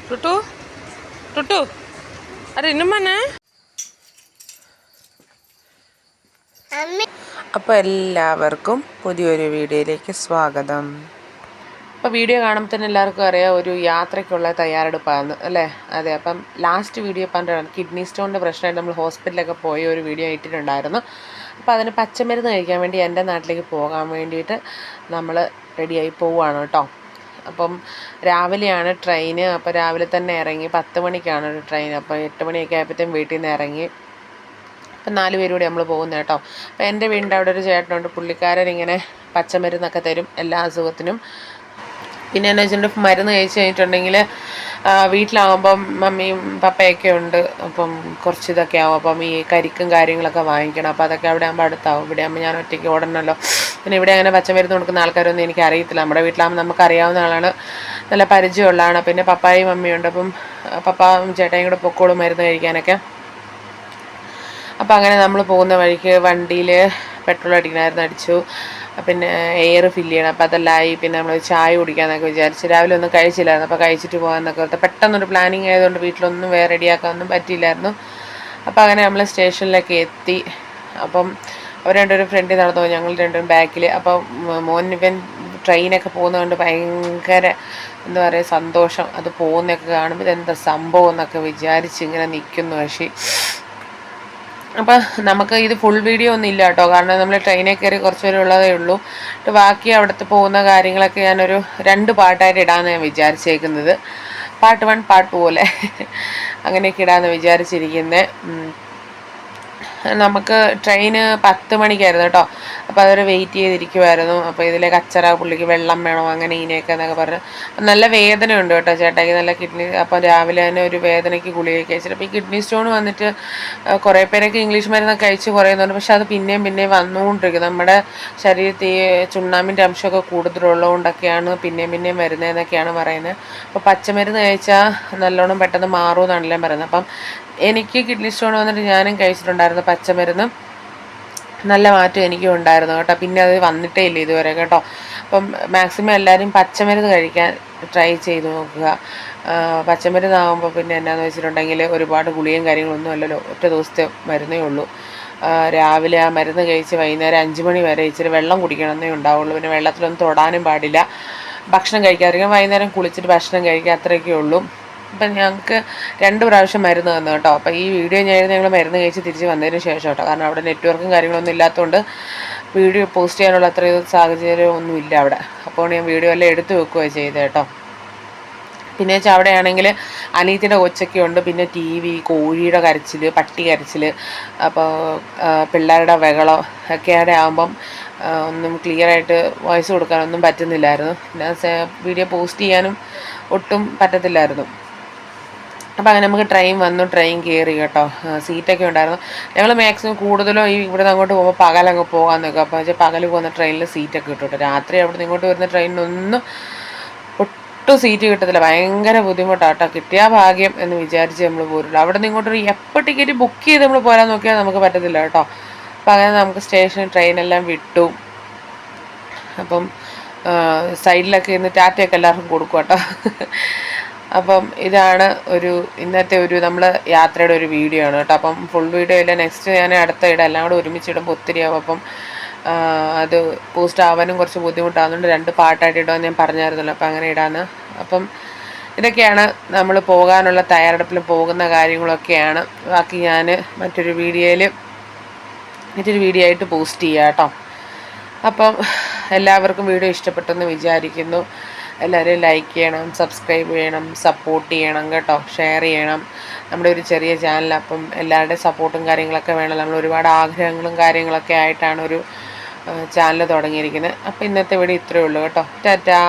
ടുട്ടു ടുട്ടു അരെ ഇന്നുമ്മനെ. അപ്പോൾ എല്ലാവർക്കും പുതിയൊരു വീഡിയോയിലേക്ക് സ്വാഗതം. അപ്പോൾ വീഡിയോ കാണുമ്പോൾ തന്നെ എല്ലാവർക്കും അറിയാം ഒരു യാത്രയ്ക്കുള്ള തയ്യാറെടുപ്പാണ് അല്ലേ? അതെ. അപ്പം ലാസ്റ്റ് വീഡിയോ പറഞ്ഞിട്ടാണ് കിഡ്നി സ്റ്റോണിൻ്റെ പ്രശ്നമായിട്ട് നമ്മൾ ഹോസ്പിറ്റലിലൊക്കെ പോയി ഒരു വീഡിയോ ഇട്ടിട്ടുണ്ടായിരുന്നു. അപ്പോൾ അതിന് പച്ചമരുന്ന് കഴിക്കാൻ വേണ്ടി എൻ്റെ നാട്ടിലേക്ക് പോകാൻ വേണ്ടിയിട്ട് നമ്മൾ റെഡിയായി പോവുകയാണ് കേട്ടോ. അപ്പം രാവിലെയാണ് ട്രെയിന്. അപ്പോൾ രാവിലെ തന്നെ ഇറങ്ങി 10 മണിക്കാണ് ഒരു ട്രെയിൻ. അപ്പോൾ 8 മണിയൊക്കെ ആയപ്പോഴത്തേക്കും വീട്ടിൽ നിന്ന് ഇറങ്ങി. അപ്പം 4 പേരും കൂടി നമ്മൾ പോകുന്നത് കേട്ടോ. അപ്പോൾ എൻ്റെ വീടിൻ്റെ അവിടെ ഒരു ചേട്ടനുണ്ട്. പുള്ളിക്കാരൻ ഇങ്ങനെ പച്ചമരുന്നൊക്കെ തരും എല്ലാ അസുഖത്തിനും. പിന്നെ എന്ന് വെച്ചിട്ടുണ്ടെങ്കിൽ മരുന്ന് കഴിച്ച് കഴിഞ്ഞിട്ടുണ്ടെങ്കിൽ വീട്ടിലാകുമ്പം മമ്മിയും പപ്പയൊക്കെ ഉണ്ട്. അപ്പം കുറച്ച് ഇതൊക്കെ ആവും. അപ്പം ഈ കരിക്കും കാര്യങ്ങളൊക്കെ വാങ്ങിക്കണം. അപ്പോൾ അതൊക്കെ അവിടെ ആകുമ്പോൾ അടുത്താവും. ഇവിടെ ആകുമ്പോൾ ഞാൻ ഒറ്റയ്ക്ക് ഓടണമല്ലോ. പിന്നെ ഇവിടെ അങ്ങനെ പച്ചമരുന്ന് കൊടുക്കുന്ന ആൾക്കാരൊന്നും എനിക്ക് അറിയത്തില്ല. നമ്മുടെ വീട്ടിലാകുമ്പോൾ നമുക്കറിയാവുന്ന ആളാണ്, നല്ല പരിചയമുള്ളതാണ്. പിന്നെ പപ്പായും മമ്മിയുണ്ട്. അപ്പം പപ്പായും ചേട്ടായും കൂടെ പൊക്കോളും മരുന്ന് കഴിക്കാനൊക്കെ. അപ്പോൾ അങ്ങനെ നമ്മൾ പോകുന്ന വഴിക്ക് വണ്ടിയിൽ പെട്രോൾ അടിക്കണമായിരുന്നു, അടിച്ചു. പിന്നെ എയർ ഫില്ല് ചെയ്യണം. അപ്പോൾ അതെല്ലാം ആയി. പിന്നെ നമ്മൾ ചായ കുടിക്കാമെന്നൊക്കെ വിചാരിച്ച് രാവിലെ ഒന്നും കഴിച്ചില്ലായിരുന്നു. അപ്പോൾ കഴിച്ചിട്ട് പോകാമെന്നൊക്കെ ഓർത്ത് പെട്ടെന്നൊരു പ്ലാനിങ് ആയതുകൊണ്ട് വീട്ടിലൊന്നും വേറെ റെഡിയാക്കാനൊന്നും പറ്റിയില്ലായിരുന്നു. അപ്പോൾ അങ്ങനെ നമ്മൾ സ്റ്റേഷനിലൊക്കെ എത്തി. അപ്പം അവർ രണ്ടുപേരും ഫ്രണ്ടിൽ നടന്നു പോകും, ഞങ്ങൾ രണ്ടുപേരും ബാക്കിൽ. അപ്പം ഇവൻ ട്രെയിനൊക്കെ പോകുന്നതുകൊണ്ട് ഭയങ്കര എന്താ പറയുക സന്തോഷം. അത് പോകുന്നതൊക്കെ കാണുമ്പോൾ ഇതെന്താ സംഭവം എന്നൊക്കെ വിചാരിച്ച് ഇങ്ങനെ നിൽക്കുന്നു. പക്ഷേ അപ്പം നമുക്ക് ഇത് ഫുൾ വീഡിയോ ഒന്നും ഇല്ല കേട്ടോ. കാരണം നമ്മൾ ട്രെയിനിൽ കയറി കുറച്ച് പേര് ഉള്ളതേ ഉള്ളൂ. ബാക്കി അവിടുത്തെ പോകുന്ന കാര്യങ്ങളൊക്കെ ഞാനൊരു 2 പാർട്ടായിട്ട് ഇടാമെന്ന് ഞാൻ വിചാരിച്ചേക്കുന്നത്. പാർട്ട് 1 പാർട്ട് 2 പോലെ അങ്ങനെയൊക്കെ ഇടാമെന്ന് വിചാരിച്ചിരിക്കുന്നത്. നമുക്ക് ട്രെയിന് 10 മണിക്കായിരുന്നു കേട്ടോ. അപ്പോൾ അതൊരു വെയിറ്റ് ചെയ്തിരിക്കുമായിരുന്നു. അപ്പോൾ ഇതിലെ കച്ചറ പുള്ളിക്ക് വെള്ളം വേണോ അങ്ങനെ ഇങ്ങനെയൊക്കെ എന്നൊക്കെ പറഞ്ഞു. നല്ല വേദനയുണ്ട് കേട്ടോ ചേട്ടായിക്ക്, നല്ല കിഡ്നി. അപ്പോൾ രാവിലെ തന്നെ ഒരു വേദനയ്ക്ക് ഗുളികയൊക്കെ കഴിച്ചിട്ട്. അപ്പോൾ ഈ കിഡ്നി സ്റ്റോൺ വന്നിട്ട് കുറേ പേരൊക്കെ ഇംഗ്ലീഷ് മരുന്നൊക്കെ കഴിച്ച് കുറയുന്നുണ്ട്. പക്ഷെ അത് പിന്നെയും വന്നുകൊണ്ടിരിക്കും. നമ്മുടെ ശരീരത്തിൽ ചുണ്ണാമ്പിൻ്റെ അംശമൊക്കെ കൂടുതലുള്ളതുകൊണ്ടൊക്കെയാണ് പിന്നെയും വരുന്നതെന്നൊക്കെയാണ് പറയുന്നത്. അപ്പോൾ പച്ചമരുന്ന് കഴിച്ചാൽ നല്ലോണം പെട്ടെന്ന് മാറുമെന്നാണെല്ലാം പറയുന്നത്. അപ്പം എനിക്ക് കിഡ്നി സ്റ്റോൺ വന്നിട്ട് ഞാനും കഴിച്ചിട്ടുണ്ടായിരുന്നു പച്ചമരുന്ന്. നല്ല മാറ്റം എനിക്കും ഉണ്ടായിരുന്നു കേട്ടോ. പിന്നെ അത് വന്നിട്ടേ ഇല്ല ഇതുവരെ കേട്ടോ. അപ്പം മാക്സിമം എല്ലാവരും പച്ചമരുന്ന് കഴിക്കാൻ ട്രൈ ചെയ്ത് നോക്കുക. പച്ചമരുന്നാകുമ്പോൾ പിന്നെ എന്നാന്ന് വെച്ചിട്ടുണ്ടെങ്കിൽ ഒരുപാട് ഗുളികയും കാര്യങ്ങളൊന്നും അല്ലല്ലോ, ഒറ്റ ദിവസത്തെ മരുന്നേ ഉള്ളൂ. രാവിലെ ആ മരുന്ന് കഴിച്ച് വൈകുന്നേരം 5 മണി വരെ ഇച്ചിരി വെള്ളം കുടിക്കണമെന്നേ ഉണ്ടാവുള്ളൂ. പിന്നെ വെള്ളത്തിലൊന്നും തൊടാനും പാടില്ല. ഭക്ഷണം കഴിക്കാതിരിക്കും. വൈകുന്നേരം കുളിച്ചിട്ട് ഭക്ഷണം കഴിക്കുക, അത്രയൊക്കെ ഉള്ളൂ. അപ്പം ഞങ്ങൾക്ക് 2 പ്രാവശ്യം മരുന്ന് തന്നു കേട്ടോ. അപ്പോൾ ഈ വീഡിയോ ഞങ്ങൾ മരുന്ന് കഴിച്ച് തിരിച്ച് വന്നതിന് ശേഷം കേട്ടോ. കാരണം അവിടെ നെറ്റ്വർക്കും കാര്യങ്ങളൊന്നും ഇല്ലാത്തതുകൊണ്ട് വീഡിയോ പോസ്റ്റ് ചെയ്യാനുള്ള അത്രയും സാഹചര്യമൊന്നും ഇല്ല അവിടെ. അപ്പോൾ ഞാൻ വീഡിയോ എല്ലാം എടുത്ത് വെക്കുകയാണ് ചെയ്തത് കേട്ടോ. പിന്നെ വെച്ചാൽ അവിടെയാണെങ്കിൽ അനീത്തിൻ്റെ കൊച്ചൊക്കെ ഉണ്ട്. പിന്നെ TV, കോഴിയുടെ കരച്ചിൽ, പട്ടി കരച്ചിൽ, അപ്പോൾ പിള്ളേരുടെ ബഹളം ഒക്കെ അവിടെ ആകുമ്പം ഒന്നും ക്ലിയറായിട്ട് വോയിസ് കൊടുക്കാനൊന്നും പറ്റുന്നില്ലായിരുന്നു. പിന്നെ വീഡിയോ പോസ്റ്റ് ചെയ്യാനും ഒട്ടും പറ്റത്തില്ലായിരുന്നു. അപ്പോൾ അങ്ങനെ നമുക്ക് ട്രെയിൻ വന്നു, ട്രെയിൻ കയറി കേട്ടോ. സീറ്റൊക്കെ ഉണ്ടായിരുന്നു. ഞങ്ങൾ മാക്സിമം കൂടുതലും ഈ ഇവിടെ നിന്ന് അങ്ങോട്ട് പോകുമ്പോൾ പകലങ്ങ് പോകാൻ നോക്കുക. അപ്പോൾ വെച്ചാൽ പകൽ പോകുന്ന ട്രെയിനിൽ സീറ്റൊക്കെ കിട്ടും കേട്ടോ. രാത്രി അവിടെ നിന്ന് ഇങ്ങോട്ട് വരുന്ന ട്രെയിനിനൊന്നും ഒട്ടും സീറ്റ് കിട്ടത്തില്ല. ഭയങ്കര ബുദ്ധിമുട്ടാണ് കേട്ടോ. കിട്ടിയാൽ ഭാഗ്യം എന്ന് വിചാരിച്ച് നമ്മൾ പോരുള്ളൂ. അവിടെ നിന്ന് ഇങ്ങോട്ടൊരു എപ്പോൾ ടിക്കറ്റ് ബുക്ക് ചെയ്ത് നമ്മൾ പോരാൻ നോക്കിയാൽ നമുക്ക് പറ്റത്തില്ല കേട്ടോ. അപ്പോൾ അങ്ങനെ നമുക്ക് സ്റ്റേഷൻ ട്രെയിനെല്ലാം വിട്ടു. അപ്പം സൈഡിലൊക്കെ ഇന്ന് ടാറ്റയൊക്കെ എല്ലാവർക്കും കൊടുക്കും കേട്ടോ. അപ്പം ഇതാണ് ഇന്നത്തെ നമ്മൾ യാത്രയുടെ ഒരു വീഡിയോ ആണ് കേട്ടോ. അപ്പം ഫുൾ വീഡിയോ ഇല്ല, നെക്സ്റ്റ് ഞാൻ അടുത്ത ഇടാം. എല്ലാം കൂടെ ഒരുമിച്ച് ഇടുമ്പോൾ ഒത്തിരിയാവും. അപ്പം അത് പോസ്റ്റ് ആവാനും കുറച്ച് ബുദ്ധിമുട്ടാകുന്നുണ്ട്. 2 പാർട്ടായിട്ട് ഇടുമെന്ന് ഞാൻ പറഞ്ഞായിരുന്നല്ലോ. അപ്പം അങ്ങനെ ഇടാന്ന്. അപ്പം ഇതൊക്കെയാണ് നമ്മൾ പോകാനുള്ള തയ്യാറെടുപ്പിൽ പോകുന്ന കാര്യങ്ങളൊക്കെയാണ്. ബാക്കി ഞാൻ മറ്റൊരു വീഡിയോ ആയിട്ട് പോസ്റ്റ് ചെയ്യാം കേട്ടോ. അപ്പം എല്ലാവർക്കും വീഡിയോ ഇഷ്ടപ്പെട്ടെന്ന് വിചാരിക്കുന്നു. എല്ലാവരും ലൈക്ക് ചെയ്യണം, സബ്സ്ക്രൈബ് ചെയ്യണം, സപ്പോർട്ട് ചെയ്യണം കേട്ടോ. ഷെയർ ചെയ്യണം. നമ്മുടെ ഒരു ചെറിയ ചാനൽ. അപ്പം എല്ലാവരുടെയും സപ്പോർട്ടും കാര്യങ്ങളൊക്കെ വേണം. നമ്മൾ ഒരുപാട് ആഗ്രഹങ്ങളും കാര്യങ്ങളൊക്കെ ആയിട്ടാണ് ഒരു ചാനൽ തുടങ്ങിയിരിക്കുന്നത്. അപ്പോൾ ഇന്നത്തെ വീഡിയോ ഇത്രയേ ഉള്ളൂ കേട്ടോ. ടാറ്റാ.